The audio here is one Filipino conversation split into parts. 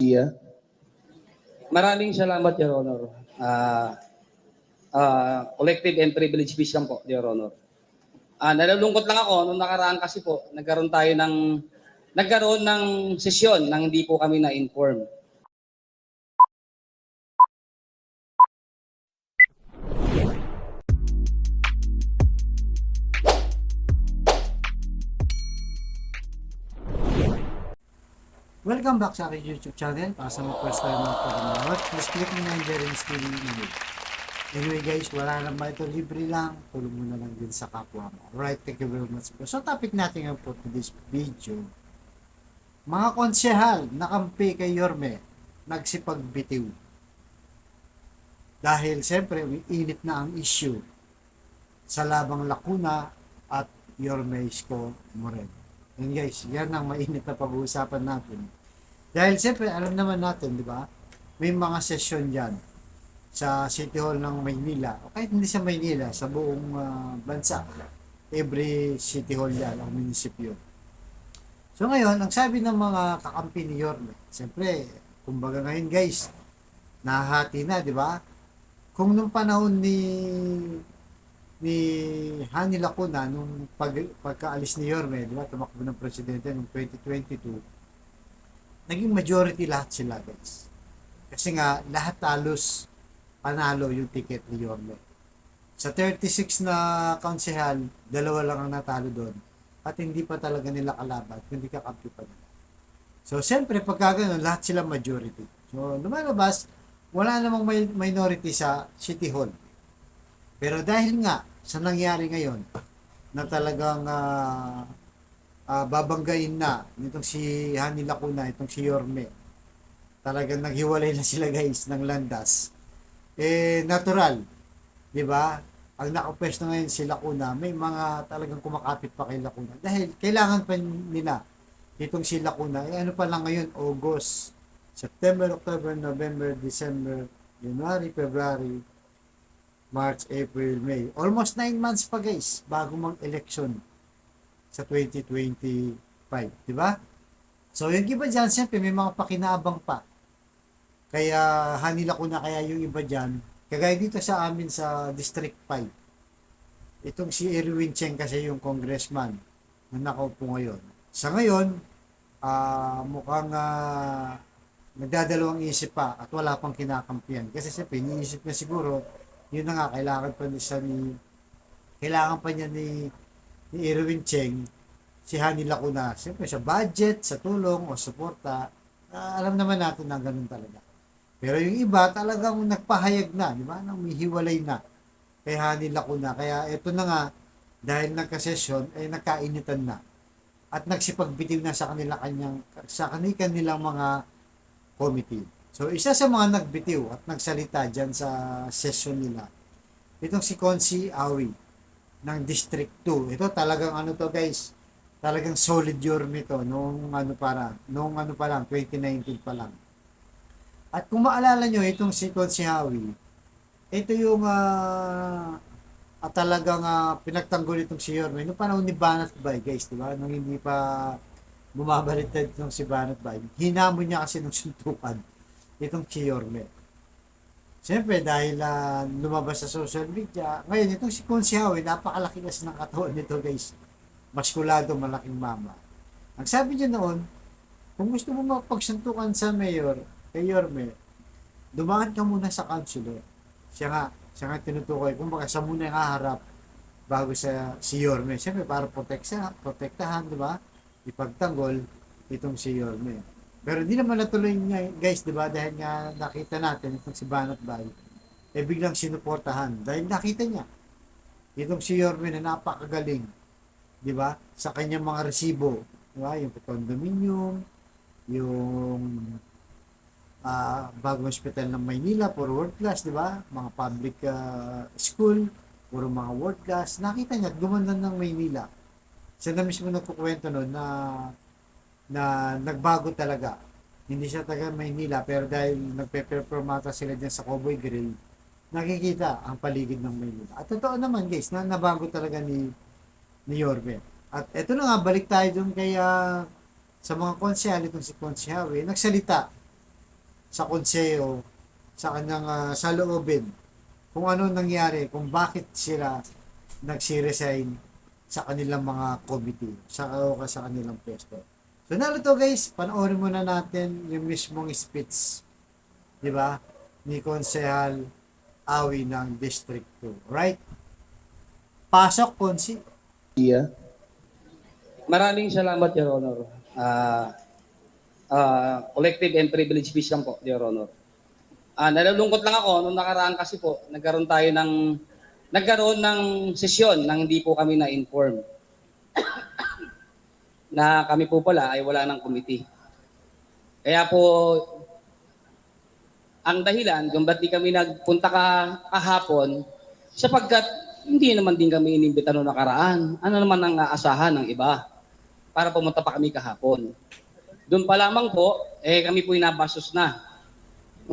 Iya. Maraming salamat, Your Honor. Collective and privilege speech lang po, Your Honor. Nalulungkot lang ako, nung nakaraan kasi po, nagkaroon ng sesyon nang hindi po kami na-inform. Welcome back sa aking YouTube channel. Para sa mga first time mga pag-unawat, please click nyo na yung Jeremy's TV email. Anyway guys, wala lang ba ito, libre lang. Tulong mo na lang din sa kapwa mo. Alright, thank you very much po. So topic natin ngayon po to this video. Mga konsehal na kampi kay Yorme, nagsipagbitiw. Dahil siyempre, init na ang issue sa labang Lacuna at Yorme Isko Moreno. Yan guys, yan ang mainit na pag-uusapan natin. Dahil siyempre, alam naman natin, di ba? May mga session yan sa City Hall ng Maynila. O kahit hindi sa Maynila, sa buong bansa. Every City Hall yan, ang munisipyo. So ngayon, ang sabi ng mga kakampi ni Yorme, siyempre, kumbaga ngayon guys, nahahati na, di ba? Kung nung panahon ni Hani Lacuna nung pagkaalis ni Yorme, di ba, tumakbo ng presidente noong 2022, naging majority lahat sila guys. Kasi nga lahat halos panalo yung ticket ni Yorme. Sa 36 na konsehal, 2 lang ang natalo doon at hindi pa talaga nila kalaban, kundi kakampi pa nila. So siyempre pagka ganun, lahat sila majority. So lumalabas, wala namang minority sa City Hall. Pero dahil nga sa nangyari ngayon na talagang babanggain na nitong si Hani Lacuna, itong si Yorme, talagang naghiwalay na sila guys ng landas. Natural, di ba? Ang nakapwesto ngayon si Lacuna, may mga talagang kumakapit pa kay Lacuna dahil kailangan pa nila itong si Lacuna. Ano pa lang ngayon, August, September, October, November, December, January, February, March, April, May. Almost 9 months pa guys bago mag-election sa 2025, di ba? So yung iba dyan, siyempre may mga pakinabang pa. Kaya Hani Lacuna, kaya yung iba dyan, kagaya dito sa amin sa District 5, itong si Erwin Cheng kasi yung congressman na nakaupo ngayon. Sa ngayon, mukhang nagdadalawang isip pa at wala pang kinakampiyan. Kasi siyempre, iniisip na siguro, yun na nga, kailangan pa niya ni Erwin Cheng, si Hani Lacuna, siyempre sa budget, sa tulong o suporta, alam naman natin na ganun talaga. Pero yung iba talagang nagpahayag na, di ba? Nang mihiwalay na kay Hani Lacuna. Kaya ito na nga, dahil nagka-session, nagkainitan na. At nagsipagbitiw na sa kanilang mga committee. So, isa sa mga nagbitiw at nagsalita dyan sa session nila, itong si Consi Awi ng District 2. Ito talagang to guys, talagang solid Yorme to noong pa lang, 2019 pa lang. At kung maalala nyo, itong si Consi Awi, ito yung talagang pinagtanggol itong si Yorme noong panahon ni Banat Bay guys, di ba? Nung hindi pa bumabaliktad itong si Banat Bay, hinamon niya kasi ng suntukan itong si Yorme. Siyempre, dahil lumabas sa social media, ngayon itong si Consihawi, napakalaki kasi ng katawan nito guys. Maskulado, malaking mama. Ang sabi niya noon, kung gusto mo mapagsuntukan sa mayor, kay Yorme, dumaan ka muna sa councilor. Siya nga tinutukoy, kung baka siya muna yung haharap bago si Yorme. Siyempre, para protektahan, di ba? Ipagtanggol itong si Yorme. Pero hindi naman natuloy niya guys, di ba? Dahil nga nakita natin itong si Banat Bay, biglang sinuportahan. Dahil nakita niya itong si Yorme na napakagaling, di ba? Sa kanyang mga resibo, di ba? Yung condominium, yung bagong hospital ng Maynila, puro world class, di ba? Mga public school, puro mga world class. Nakita niya at gumanda ng Maynila. Siya na mismo nagkukwento noon na nagbago talaga. Hindi siya taga Maynila, pero dahil nagpe-performata sila dyan sa Cowboy Grill, nakikita ang paligid ng Maynila. At totoo naman guys, na nabago talaga ni Yorme. At eto na nga, balik tayo dun kaya sa mga konsehal, itong si Konsehawi, nagsalita sa konseho, sa kanyang saloobin, kung ano nangyari, kung bakit sila nagsiresign sa kanilang mga committee, sa kanilang pwesto. So narito guys, panoorin muna natin yung mismong speech, di ba, ni Konsehal Awi ng District 2. Right? Pasok, Konsi. Yeah. Maraming salamat, Your Honor. Collective and privilege speech lang po, Your Honor. Nalulungkot lang ako nung nakaraan kasi po, nagkaroon ng sesyon nang hindi po kami na-inform na kami po pala ay wala ng committee. Kaya po, ang dahilan kung ba't di kami nagpunta kahapon, sapagkat hindi naman din kami inimbita noong nakaraan. Ano naman ang aasahan ng iba para pumunta pa kami kahapon. Doon pa lamang po, kami po inabastos na.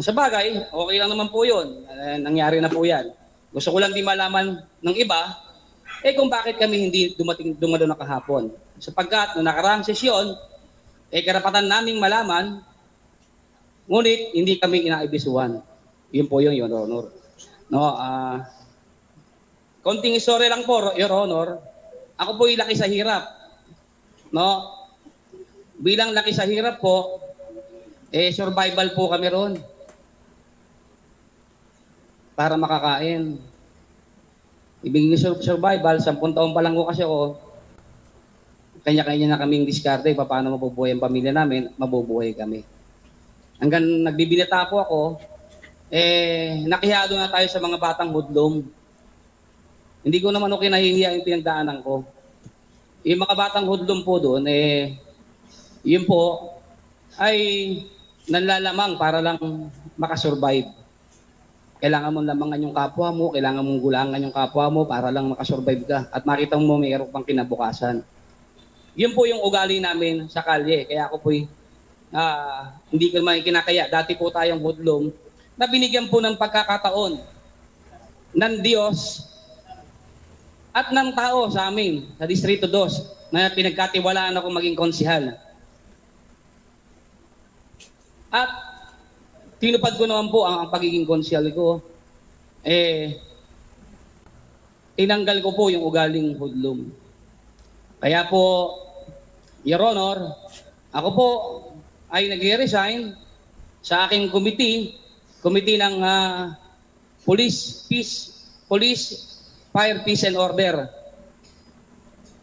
Sa bagay, okay lang naman po yun. Nangyari na po yan. Gusto ko lang di malaman ng iba, kung bakit kami hindi dumalo na kahapon. Sapagkat noong nakaraang sesyon, karapatan naming malaman, ngunit hindi kami inaibisuhan. Yun po yun, Your Honor. No, konting istorya lang po, Your Honor. Ako po laki sa hirap. No? Bilang laki sa hirap po, survival po kami ron. Para makakain. Ibig survival, 10 taon pa lang ko kasi ako, kanya-kanya na kaming diskarte, paano mabubuhay ang pamilya namin, mabubuhay kami. Hanggang nagbibinata po ako, nakihado na tayo sa mga batang hudlom. Hindi ko naman okay nahihiya yung pinagdaanan ko. Yung mga batang hudlom po doon, yun po, ay nanlalamang para lang makasurvive. Kailangan mong lamangan yung kapwa mo, kailangan mong gulangan yung kapwa mo para lang makasurvive ka at makita mo mayroon pang kinabukasan. Yun po yung ugali namin sa kalye. Kaya ako po hindi ko naman kinakaya. Dati po tayong hudlom na binigyan po ng pagkakataon ng Diyos at ng tao sa amin, sa Distrito 2, na pinagkatiwalaan ako maging konsihal. At tinupad ko naman po ang pagiging konsihal ko. Tinanggal ko po yung ugaling hudlom. Kaya po, Your Honor, ako po ay nag-resign sa aking committee ng Police, Fire, Peace and Order.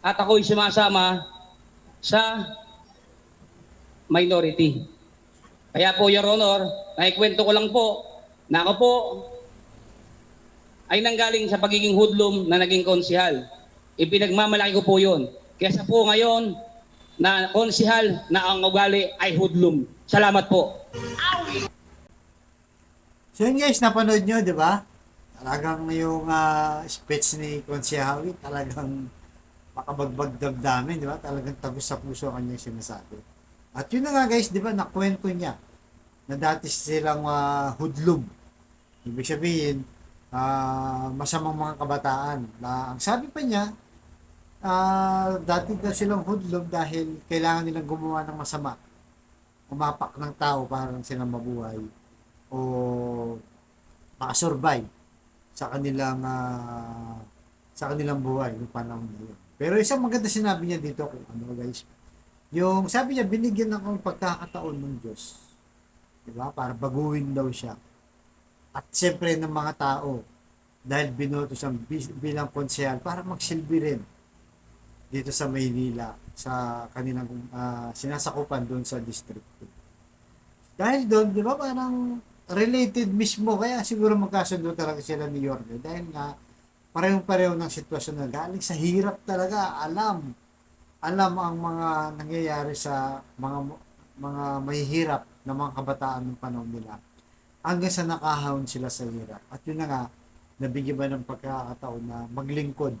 At ako'y sumasama sa minority. Kaya po, Your Honor, naikwento ko lang po na ako po ay nanggaling sa pagiging hudlom na naging konsihal. Ipinagmamalaki ko po yun. Kaya po ngayon, na konsihal na ang ugali ay hudlom. Salamat po. So yun guys, napanood nyo, di ba? Talagang yung speech ni Konsehawi, talagang makabagbag damdamin, di ba? Talagang tagos sa puso kanya sinasabi. At yun na nga guys, di ba, nakwento niya na dati silang hudlom. Ibig sabihin, masamang mga kabataan. Na, ang sabi pa niya, dati daw silang hudlom dahil kailangan nilang gumawa ng masama. Umapak ng tao para lang silang mabuhay o makasurvive sa kanilang buhay ng panahon na yun. Pero isang maganda sinabi niya dito kung ano guys, yung sabi niya binigyan ng pagkakataon ng Diyos, diba, para baguhin daw siya, at siyempre ng mga tao dahil binoto siyang bilang konsehal para magsilbi rin dito sa Maynila sa kanilang sinasakupan doon sa district. Dahil doon, di ba, parang related mismo, kaya siguro magkasundo talaga sila ni Yorme dahil nga parehong-pareho ng sitwasyon na galing sa hirap talaga. Alam ang mga nangyayari sa mga mahihirap na mga kabataan ng panahon nila hanggang sa nakahawon sila sa hirap. At yun na nga, nabigyan ba ng pagkakataon na maglingkod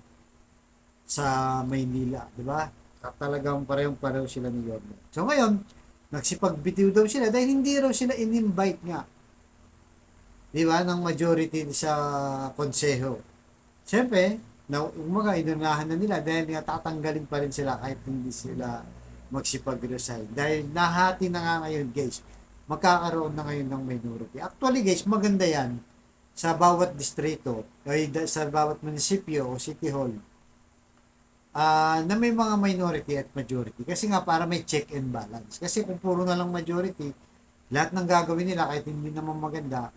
sa Maynila, di ba? At talagang parehong-pareho sila ni Yorme. So ngayon, nagsipagbitiw daw sila dahil hindi raw sila in-invite nga, di ba, ng majority sa konseho. Siyempre, umaga, inunahan na nila dahil nga tatanggalin pa rin sila kahit hindi sila magsipag-resign. Dahil nahati na nga ngayon, guys, magkakaroon na ngayon ng minority. Actually guys, maganda yan sa bawat distrito, sa bawat munisipyo o city hall, na may mga minority at majority. Kasi nga para may check and balance. Kasi kung puro na lang majority, lahat ng gagawin nila kahit hindi naman maganda,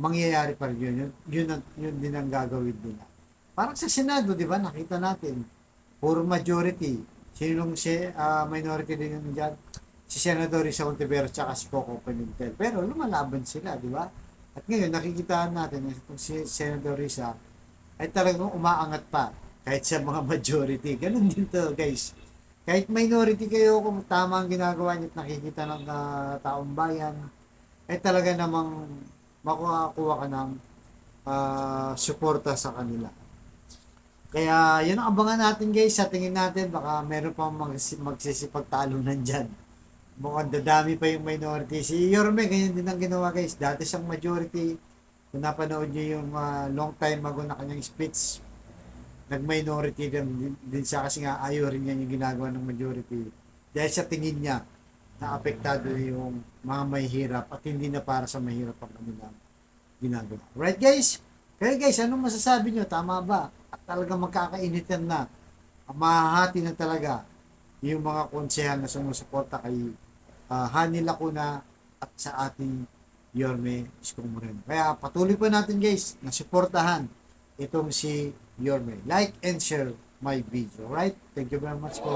mangyayari pa rin yun. Yun din ang gagawin nila. Parang sa Senado, di ba, nakita natin, puro majority. Sinong minority din yun dyan? Si Senador Risa Ontiveros at si Coco Pimentel. Pero lumalaban sila, di ba? At ngayon, nakikita natin na itong si Senador Risa ay talagang umaangat pa kahit sa mga majority. Ganun din to, guys. Kahit minority kayo, kung tama ang ginagawa niyo at nakikita ng taong bayan, ay talaga namang makukuha ka ng suporta sa kanila. Kaya yun ang abangan natin guys. Sa tingin natin baka meron pang magsisipagtalunan dyan. Mukhang dadami pa yung minority. Si Yorme ganyan din ang ginawa guys. Dati siyang majority. Kung napanood niyo yung long time ago na kanyang speech, nag-minority din siya kasi nga ayaw rin niya yung ginagawa ng majority. Dahil sa tingin niya na apektado yung mga mahihirap at hindi na para sa mahirap ang kanilang ginagawa. Right guys? Kaya guys, anong masasabi nyo? Tama ba? At talagang magkakainitan na. Mahahati na talaga yung mga konsehan na sumusuporta kay Hani Lacuna at sa ating Yorme Isko Moreno. Kaya patuloy pa natin guys na suportahan itong si Yorme. Like and share my video. Right? Thank you very much po.